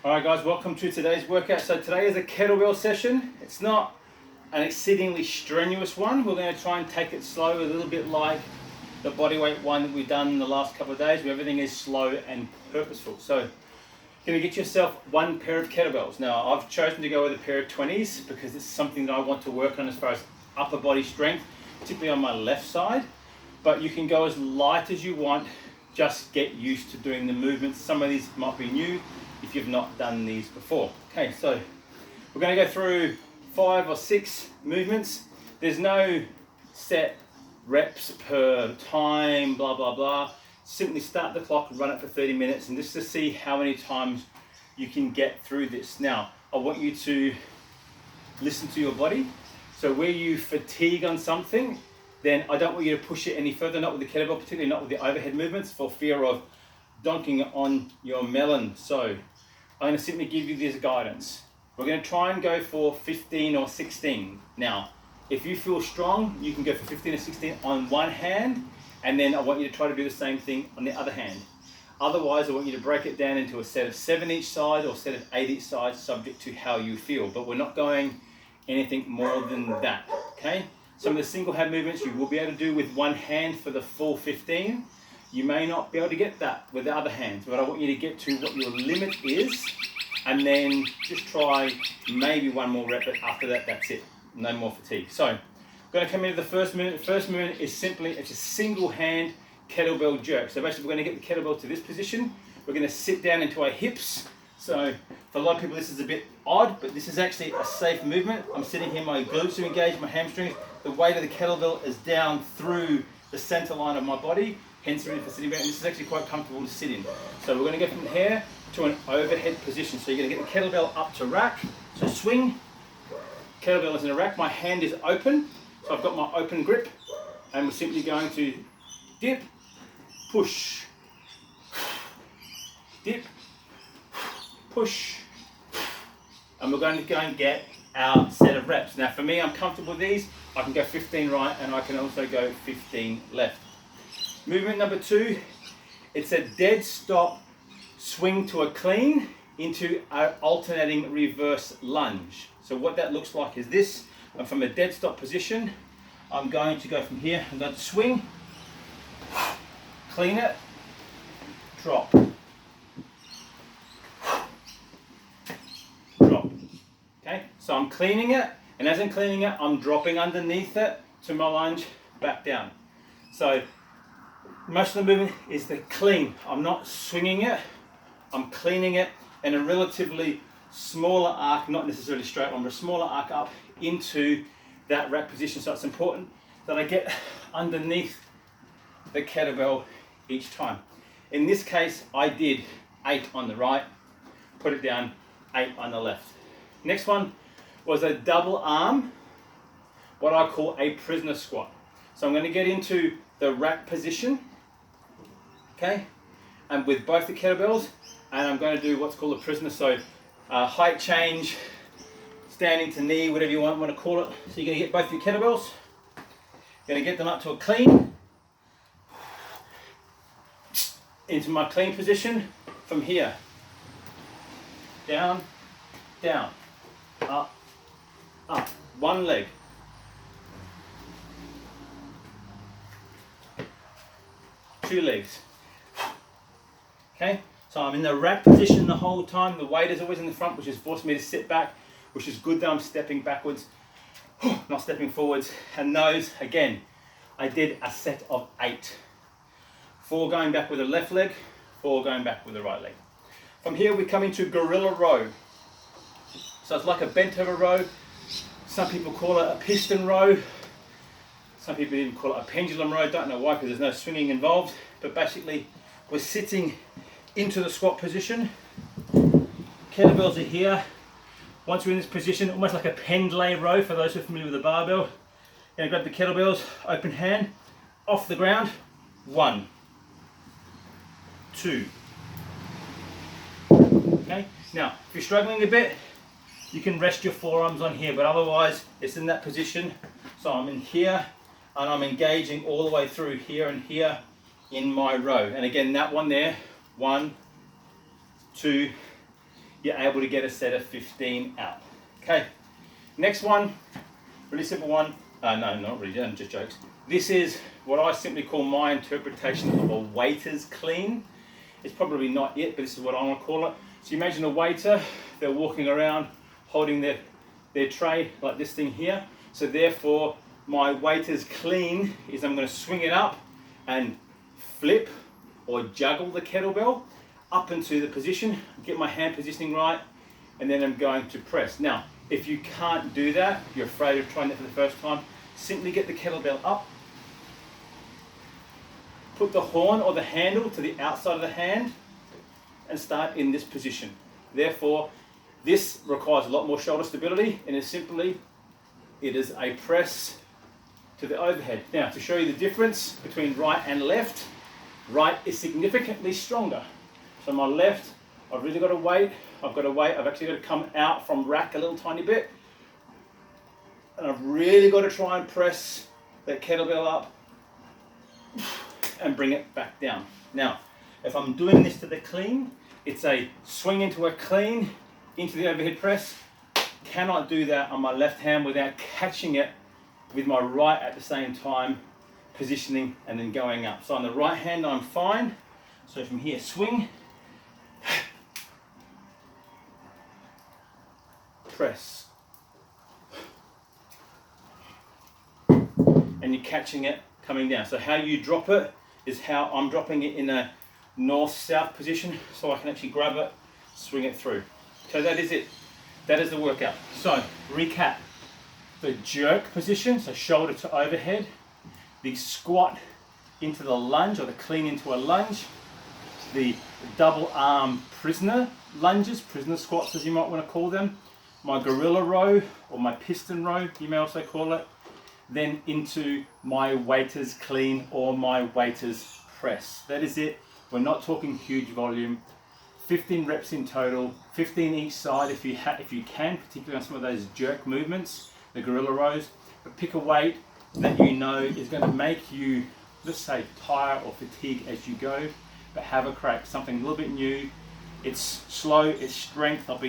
Alright guys, welcome to today's workout. So today is a kettlebell session. It's not an exceedingly strenuous one. We're going to try and take it slow, a little bit like the bodyweight one that we've done in the last couple of days, where everything is slow and purposeful. So you're going to get yourself one pair of kettlebells. Now I've chosen to go with a pair of 20s because it's something that I want to work on as far as upper body strength, particularly on my left side. But you can go as light as you want, just get used to doing the movements. Some of these might be new if you've not done these before. Okay, so we're going to go through 5 or 6 movements. There's no set reps per time, blah, blah, blah. Simply start the clock, run it for 30 minutes, and just to see how many times you can get through this. Now, I want you to listen to your body. So where you fatigue on something, then I don't want you to push it any further, not with the kettlebell, particularly not with the overhead movements, for fear of donking on your melon. So I'm going to simply give you this guidance. We're going to try and go for 15 or 16. Now, if you feel strong, you can go for 15 or 16 on one hand, and then I want you to try to do the same thing on the other hand. Otherwise, I want you to break it down into a set of 7 each side or a set of 8 each side, subject to how you feel. But we're not going anything more than that, okay? Some of the single hand movements you will be able to do with one hand for the full 15. You may not be able to get that with the other hand, but I want you to get to what your limit is, and then just try maybe one more rep, but after that, that's it. No more fatigue. So I'm going to come into the first movement. The first movement is simply, it's a single hand kettlebell jerk. So basically we're going to get the kettlebell to this position. We're going to sit down into our hips. So for a lot of people this is a bit odd, but this is actually a safe movement. I'm sitting here, my glutes are engaged, my hamstrings. The weight of the kettlebell is down through the center line of my body, hence the reason for sitting back. And this is actually quite comfortable to sit in. So we're going to go from here to an overhead position. So you're going to get the kettlebell up to rack. So swing, kettlebell is in a rack. My hand is open, so I've got my open grip, and we're simply going to dip, push, dip, push, and we're going to go and get our set of reps. Now for me, I'm comfortable with these. I can go 15 right and I can also go 15 left. Movement number 2, it's a dead stop swing to a clean into an alternating reverse lunge. So what that looks like is this. And from a dead stop position, I'm going to go from here, I'm going to swing, clean it, drop, drop. Okay, so I'm cleaning it, and as I'm cleaning it, I'm dropping underneath it to my lunge, back down. So most of the movement is the clean. I'm not swinging it, I'm cleaning it in a relatively smaller arc, not necessarily straight one, but a smaller arc up into that rack position. So it's important that I get underneath the kettlebell each time. In this case, I did 8 on the right, put it down, 8 on the left. Next one was a double arm, what I call a prisoner squat. So I'm going to get into the rack position, okay, and with both the kettlebells, and I'm going to do what's called a prisoner. So height change, standing to knee, whatever you want to call it. So you're going to get both your kettlebells, you're going to get them up to a clean, into my clean position. From here, down, down, up, up, one leg, two legs. Okay, so I'm in the rack position the whole time. The weight is always in the front, which is forcing me to sit back, which is good that I'm stepping backwards, not stepping forwards. And those, again, I did a set of 8. 4 going back with the left leg, 4 going back with the right leg. From here we come into gorilla row. So it's like a bent over row. Some people call it a piston row. Some people even call it a pendulum row. Don't know why, because there's no swinging involved. But basically we're sitting into the squat position. Kettlebells are here. Once we're in this position, almost like a pendlay row for those who are familiar with the barbell. Going to grab the kettlebells, open hand, off the ground. 1, 2. Okay. Now, if you're struggling a bit, you can rest your forearms on here, but otherwise it's in that position. So I'm in here and I'm engaging all the way through here and here in my row. And again, that one there, 1, 2, you're able to get a set of 15 out. Okay, next one, really simple one. No, not really, just jokes. This is what I simply call my interpretation of a waiter's clean. It's probably not it, but this is what I want to call it. So you imagine a waiter, they're walking around holding their tray like this thing here. So therefore, my waiter's clean is I'm going to swing it up and flip or juggle the kettlebell up into the position, get my hand positioning right, and then I'm going to press. Now, if you can't do that, you're afraid of trying that for the first time, simply get the kettlebell up, put the horn or the handle to the outside of the hand, and start in this position. Therefore, this requires a lot more shoulder stability, and it is a press to the overhead. Now, to show you the difference between right and left, right is significantly stronger. So my left, I've really got to wait. I've actually got to come out from rack a little tiny bit. And I've really got to try and press that kettlebell up and bring it back down. Now, if I'm doing this to the clean, it's a swing into a clean, into the overhead press. Cannot do that on my left hand without catching it with my right at the same time, positioning and then going up. So on the right hand, I'm fine. So from here, swing, press, and you're catching it coming down. So how you drop it is how I'm dropping it in a north-south position, so I can actually grab it, swing it through. So that is it. That is the workout. So recap: the jerk position, so shoulder to overhead, the squat into the lunge or the clean into a lunge, the double arm prisoner lunges, prisoner squats as you might want to call them, my gorilla row or my piston row, you may also call it, then into my waiter's clean or my waiter's press. That is it. We're not talking huge volume. 15 reps in total, 15 each side if you can, particularly on some of those jerk movements, the gorilla rows. But pick a weight that you know is going to make you, let's say, tire or fatigue as you go, but have a crack, something a little bit new. It's slow, it's strength. I'll be